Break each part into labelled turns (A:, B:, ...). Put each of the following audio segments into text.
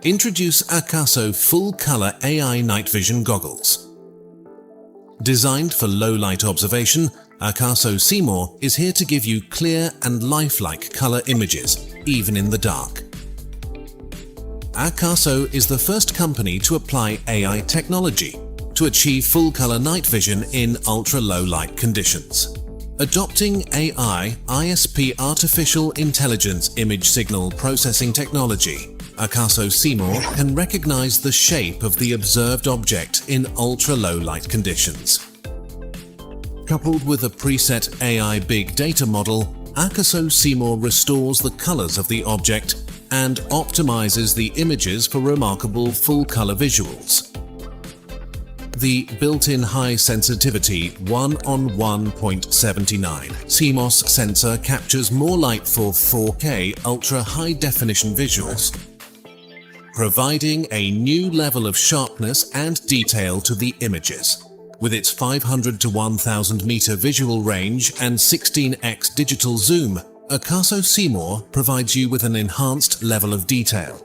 A: Introduce Akaso full-color AI night vision goggles. Designed for low-light observation, Akaso Seymour is here to give you clear and lifelike color images, even in the dark. Akaso is the first company to apply AI technology to achieve full-color night vision in ultra-low light conditions. Adopting AI ISP Artificial Intelligence Image Signal Processing Technology, Akaso Seymour can recognize the shape of the observed object in ultra-low light conditions. Coupled with a preset AI big data model, Akaso Seymour restores the colors of the object and optimizes the images for remarkable full-color visuals. The built-in high-sensitivity 1:1.79 CMOS sensor captures more light for 4K ultra-high-definition visuals, providing a new level of sharpness and detail to the images. With its 500 to 1000 meter visual range and 16x digital zoom, Akaso Seymour provides you with an enhanced level of detail.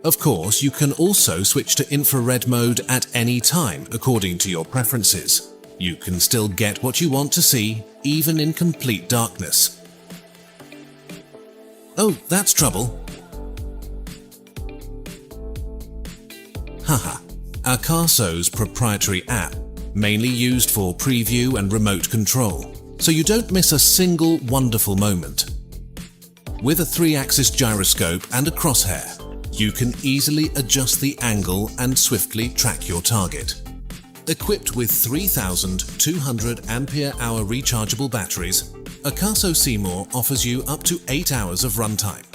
A: Of course, you can also switch to infrared mode at any time according to your preferences. You can still get what you want to see, even in complete darkness. Oh, that's trouble. Haha. Akaso's proprietary app, mainly used for preview and remote control, so you don't miss a single wonderful moment. With a 3-axis gyroscope and a crosshair, you can easily adjust the angle and swiftly track your target. Equipped with 3,200 ampere-hour rechargeable batteries, Akaso Seymour offers you up to 8 hours of runtime,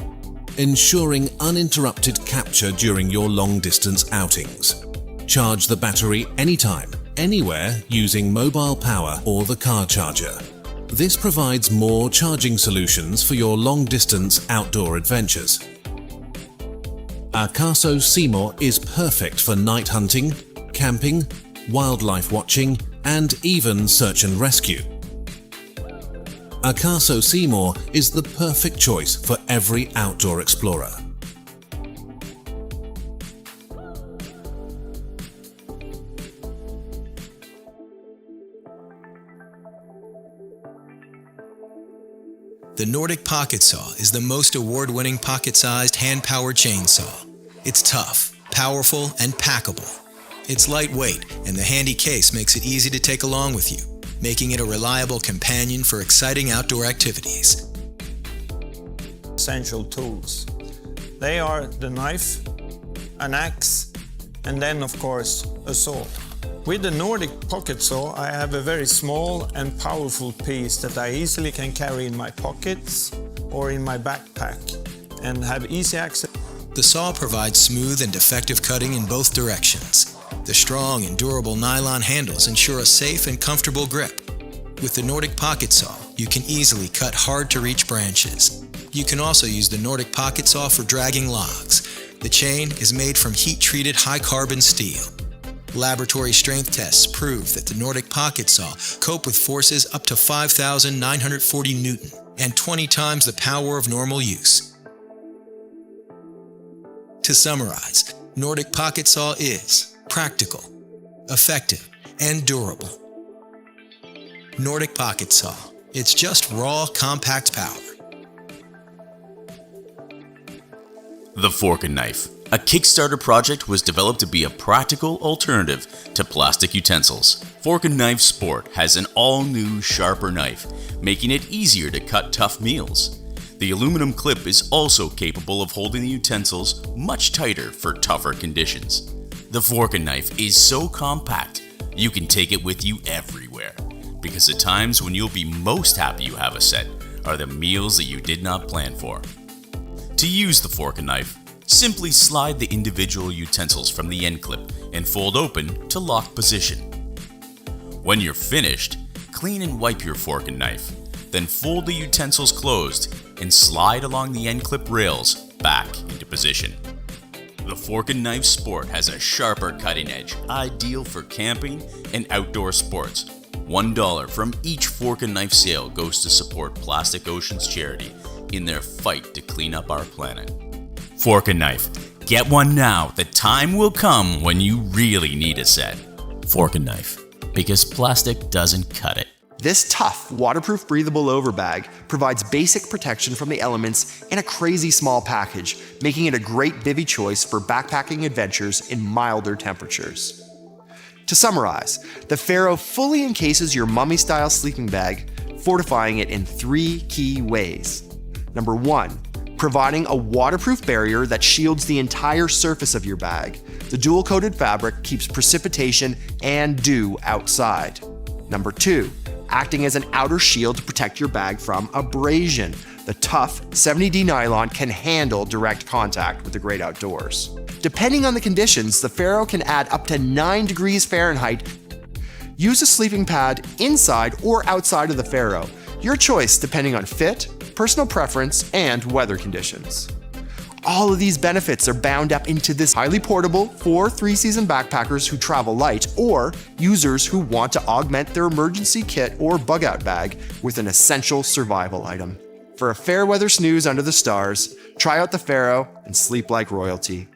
A: ensuring uninterrupted capture during your long-distance outings. Charge the battery anytime, anywhere using mobile power or the car charger. This provides more charging solutions for your long-distance outdoor adventures. Akaso Seymour is perfect for night hunting, camping, wildlife watching, and even search and rescue. Akaso Seymour is the perfect choice for every outdoor explorer.
B: The Nordic Pocket Saw is the most award-winning pocket-sized hand-powered chainsaw. It's tough, powerful, and packable. It's lightweight, and the handy case makes it easy to take along with you, making it a reliable companion for exciting outdoor activities.
C: Essential tools. They are the knife, an axe, and then of course a saw. With the Nordic Pocket Saw, I have a very small and powerful piece that I easily can carry in my pockets or in my backpack and have easy access.
B: The saw provides smooth and effective cutting in both directions. The strong and durable nylon handles ensure a safe and comfortable grip. With the Nordic Pocket Saw, you can easily cut hard-to-reach branches. You can also use the Nordic Pocket Saw for dragging logs. The chain is made from heat-treated high-carbon steel. Laboratory strength tests prove that the Nordic Pocket Saw cope with forces up to 5,940 Newton and 20 times the power of normal use. To summarize, Nordic Pocket Saw is practical, effective, and durable. Nordic Pocket Saw. It's just raw, compact power.
D: The Fork & Knife, a Kickstarter project, was developed to be a practical alternative to plastic utensils. Fork & Knife Sport has an all-new, sharper knife, making it easier to cut tough meals. The aluminum clip is also capable of holding the utensils much tighter for tougher conditions. The Fork & Knife is so compact, you can take it with you everywhere, because the times when you'll be most happy you have a set are the meals that you did not plan for. To use the Fork & Knife, simply slide the individual utensils from the end clip and fold open to lock position. When you're finished, clean and wipe your fork and knife, then fold the utensils closed and slide along the end clip rails back into position. The Fork & Knife Sport has a sharper cutting edge, ideal for camping and outdoor sports. $1 from each fork and knife sale goes to support Plastic Ocean's charity in their fight to clean up our planet. Fork and knife. Get one now. The time will come when you really need a set. Fork and knife. Because plastic doesn't cut it.
E: This tough, waterproof, breathable overbag provides basic protection from the elements in a crazy small package, making it a great bivvy choice for backpacking adventures in milder temperatures. To summarize, the Pharaoh fully encases your mummy-style sleeping bag, fortifying it in 3 key ways. Number 1, providing a waterproof barrier that shields the entire surface of your bag. The dual-coated fabric keeps precipitation and dew outside. Number 2, acting as an outer shield to protect your bag from abrasion. The tough 70D nylon can handle direct contact with the great outdoors. Depending on the conditions, the Pharaoh can add up to 9 degrees Fahrenheit. Use a sleeping pad inside or outside of the Pharaoh. Your choice depending on fit, personal preference, and weather conditions. All of these benefits are bound up into this highly portable for 3-season backpackers who travel light or users who want to augment their emergency kit or bug-out bag with an essential survival item. For a fair weather snooze under the stars, try out the Pharaoh and sleep like royalty.